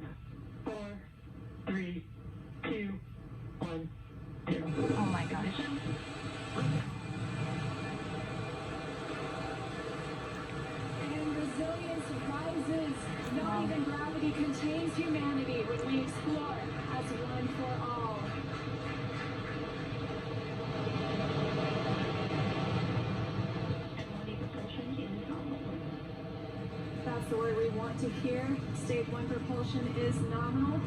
5, 4, 3, 2, 1, 0. Oh my gosh. And resilience rises. Not even gravity contains humanity when we explore as one for all. That's the word we want to hear. Stage 1 propulsion is nominal.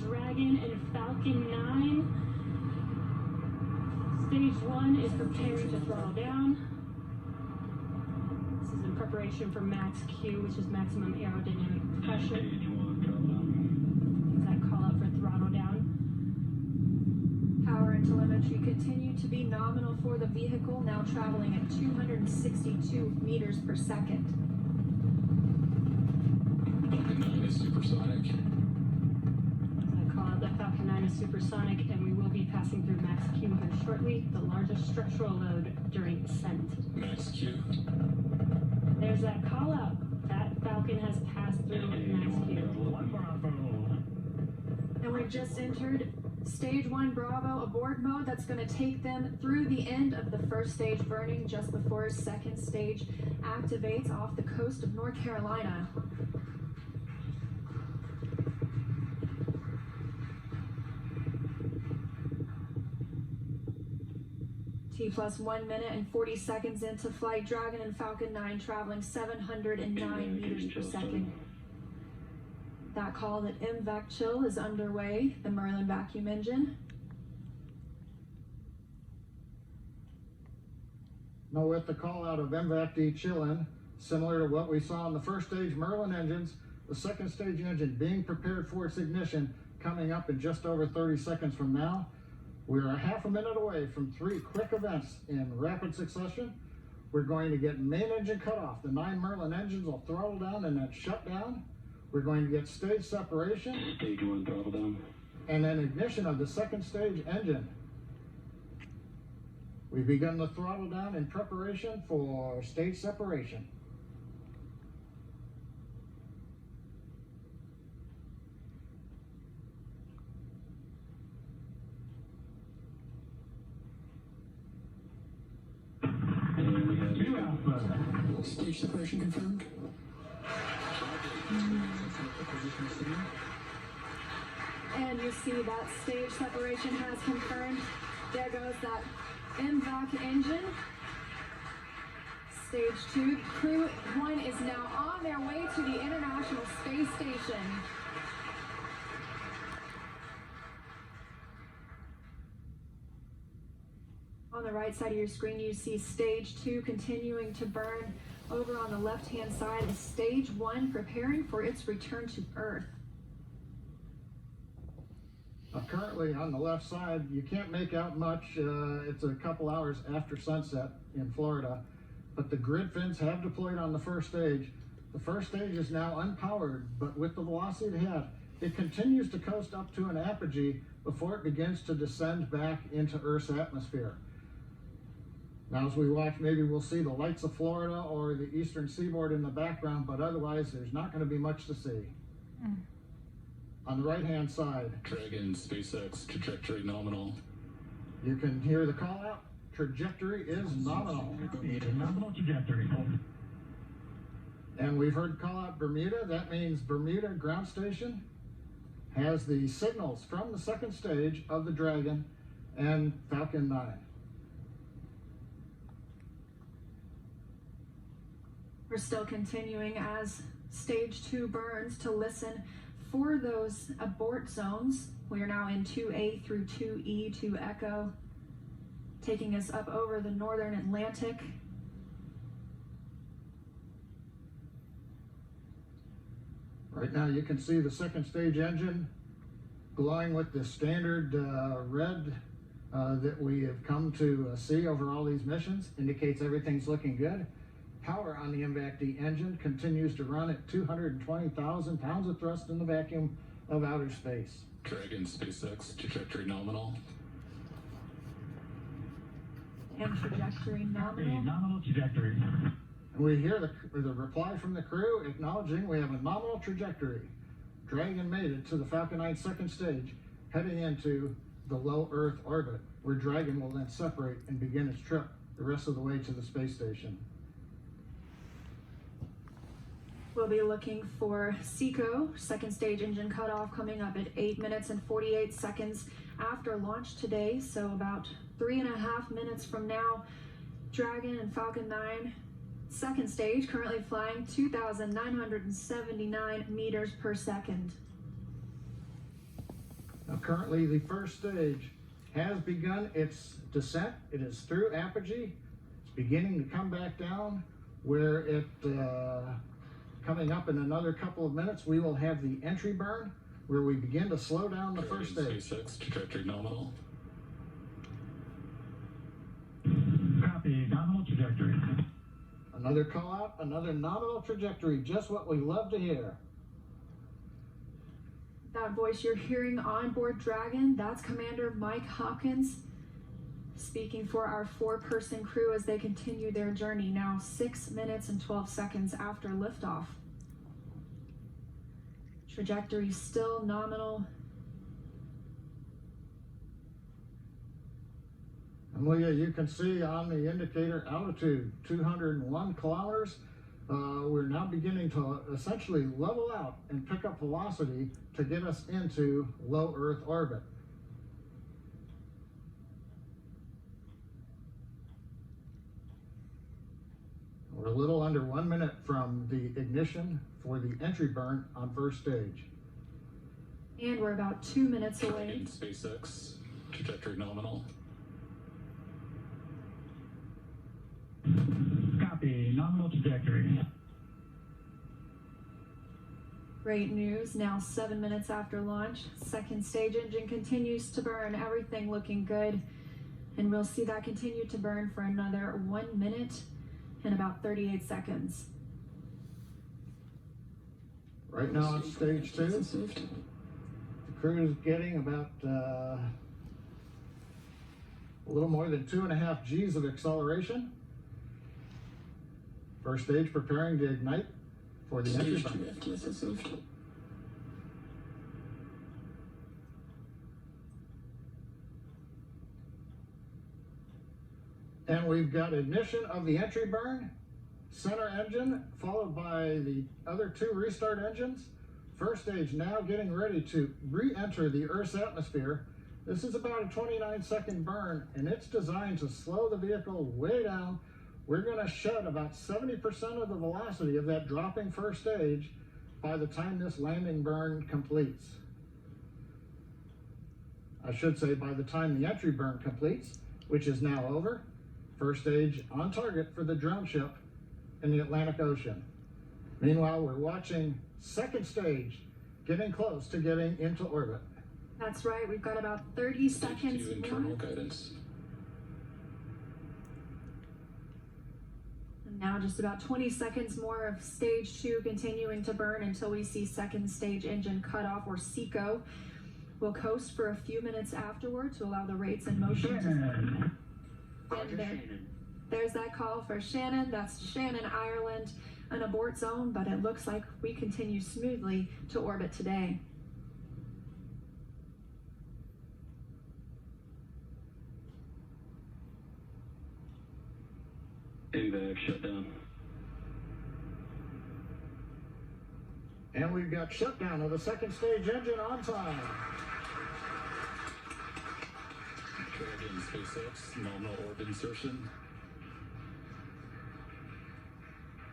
Dragon and Falcon 9. Stage 1 is preparing to throttle down. This is in preparation for max Q, which is maximum aerodynamic pressure. Stage 1 throttle down. That call out for throttle down. Power and telemetry continue to be nominal for the vehicle, now traveling at 262 meters per second. Falcon 9 is supersonic. The Falcon 9 is supersonic, and we will be passing through max Q here shortly, the largest structural load during ascent. Max Q. There's that call out. That Falcon has passed through max Q. And we've just entered Stage 1 Bravo abort mode. That's going to take them through the end of the first stage burning just before second stage activates off the coast of North Carolina. Plus 1 minute and 40 seconds into flight, Dragon and Falcon 9 traveling 709 meters per second. That call that MVAC chill is underway, the Merlin vacuum engine. Now with the call out of MVAC chill-in, similar to what we saw in the first stage Merlin engines, the second stage engine being prepared for its ignition coming up in just over 30 seconds from now. We're a half a minute away from 3 quick events in rapid succession. We're going to get main engine cutoff. The 9 Merlin engines will throttle down and then shut down. We're going to get stage separation. Stage 1 throttle down. And then ignition of the second stage engine. We've begun the throttle down in preparation for stage separation. Stage separation confirmed. And you see that stage separation has confirmed. There goes that MVAC engine. Stage 2 Crew-1 is now on their way to the International Space Station. On the right side of your screen, you see Stage 2 continuing to burn. Over on the left-hand side is Stage 1 preparing for its return to Earth. Currently on the left side, you can't make out much. It's a couple hours after sunset in Florida, but the grid fins have deployed on the first stage. The first stage is now unpowered, but with the velocity it had, it continues to coast up to an apogee before it begins to descend back into Earth's atmosphere. Now as we watch, maybe we'll see the lights of Florida or the eastern seaboard in the background, but otherwise there's not going to be much to see. On the right-hand side, Dragon SpaceX trajectory nominal. you can hear the call out. Trajectory is nominal. Nominal trajectory. And we've heard call out Bermuda. That means Bermuda ground station has the signals from the second stage of the Dragon and Falcon 9. We're still continuing as Stage 2 burns to listen for those abort zones. We are now in 2A through 2E to Echo, taking us up over the northern Atlantic. Right now you can see the second stage engine glowing with the standard red that we have come to see over all these missions. Indicates everything's looking good. Power on the MVAC-D engine continues to run at 220,000 pounds of thrust in the vacuum of outer space. Dragon SpaceX trajectory nominal. And trajectory Copy, nominal. nominal trajectory. And we hear the reply from the crew acknowledging we have a nominal trajectory. Dragon made it to the Falcon 9 second stage, heading into the low Earth orbit, where Dragon will then separate and begin its trip the rest of the way to the space station. We'll be looking for SECO, second stage engine cutoff, coming up at 8 minutes and 48 seconds after launch today. So about 3.5 minutes from now, Dragon and Falcon 9 second stage, currently flying 2,979 meters per second. Now currently the first stage has begun its descent. It is through apogee. It's beginning to come back down, where it coming up in another couple of minutes, we will have the entry burn, where we begin to slow down the first stage. SpaceX trajectory nominal. Copy, nominal trajectory. Another call out, another nominal trajectory, just what we love to hear. That voice you're hearing on board Dragon, that's Commander Mike Hopkins speaking for our 4-person crew as they continue their journey, now 6 minutes and 12 seconds after liftoff. Trajectory still nominal. Amelia, you can see on the indicator altitude 201 kilometers. We're now beginning to essentially level out and pick up velocity to get us into low Earth orbit. We're a little under 1 minute from the ignition for the entry burn on first stage. And we're about 2 minutes away. SpaceX trajectory nominal. Copy, nominal trajectory. Great news, now 7 minutes after launch. Second stage engine continues to burn, everything looking good. And we'll see that continue to burn for another 1 minute and about 38 seconds. Right now on stage 2, the crew is getting about a little more than 2.5 G's of acceleration. First stage preparing to ignite for the entry burn. And we've got ignition of the entry burn, center engine, followed by the other 2 restart engines. First stage now getting ready to re-enter the Earth's atmosphere. This is about a 29-second burn, and it's designed to slow the vehicle way down. We're going to shed about 70% of the velocity of that dropping first stage by the time this landing burn completes. I should say by the time the entry burn completes, which is now over. First stage on target for the drone ship in the Atlantic Ocean. Meanwhile, we're watching second stage getting close to getting into orbit. That's right, we've got about 30 seconds Stage 2 internal more. guidance. And now just about 20 seconds more of stage 2 continuing to burn until we see second stage engine cutoff, or SECO. We'll coast for a few minutes afterward to allow the rates in motion to... Shannon. And there's that call for Shannon. That's Shannon, Ireland, an abort zone, but it looks like we continue smoothly to orbit today. AVAC shutdown. And we've got shutdown of the second stage engine on time. Dragon SpaceX nominal orbit insertion.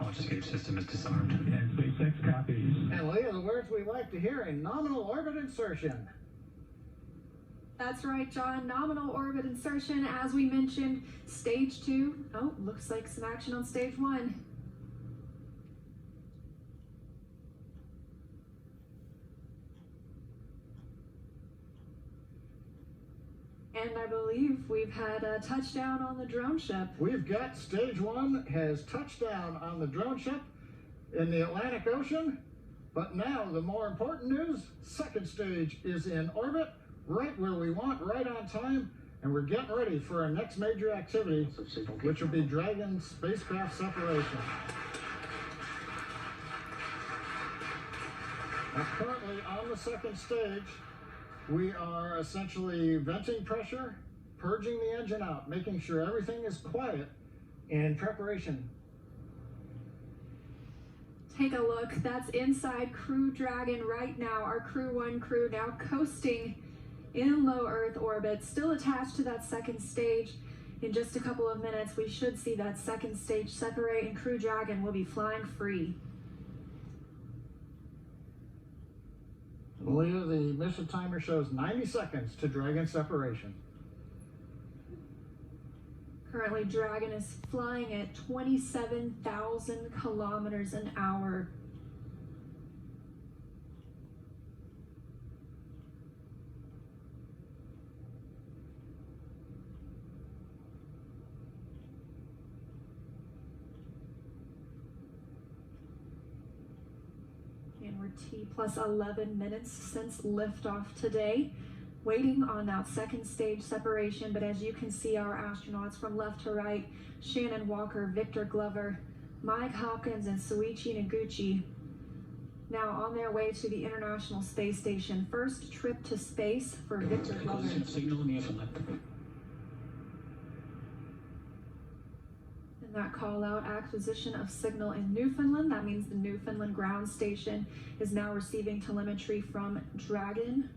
Launch escape system is disarmed. And SpaceX copies. And Leah, the words we like to hear in nominal orbit insertion. That's right, John. Nominal orbit insertion, as we mentioned, stage 2. Oh, looks like some action on stage 1. And I believe we've had a touchdown on the drone ship. We've got stage 1 has touched down on the drone ship in the Atlantic Ocean. But now the more important news, second stage is in orbit, right where we want, right on time. and we're getting ready for our next major activity, which will be Dragon spacecraft separation. Now, currently on the second stage, we are essentially venting pressure, purging the engine out, making sure everything is quiet in preparation. Take a look, that's inside Crew Dragon right now. Our Crew-1 crew now coasting in low Earth orbit, still attached to that second stage. In just a couple of minutes, we should see that second stage separate and Crew Dragon will be flying free. Leah, the mission timer shows 90 seconds to Dragon separation. Currently, Dragon is flying at 27,000 kilometers an hour. And we're T plus 11 minutes since liftoff today. Waiting on that second stage separation, but as you can see, our astronauts from left to right, Shannon Walker, Victor Glover, Mike Hopkins, and Soichi Noguchi, now on their way to the International Space Station. First trip to space for Victor Glover. Signal in Newfoundland. And that call out, acquisition of signal in Newfoundland. That means the Newfoundland ground station is now receiving telemetry from Dragon.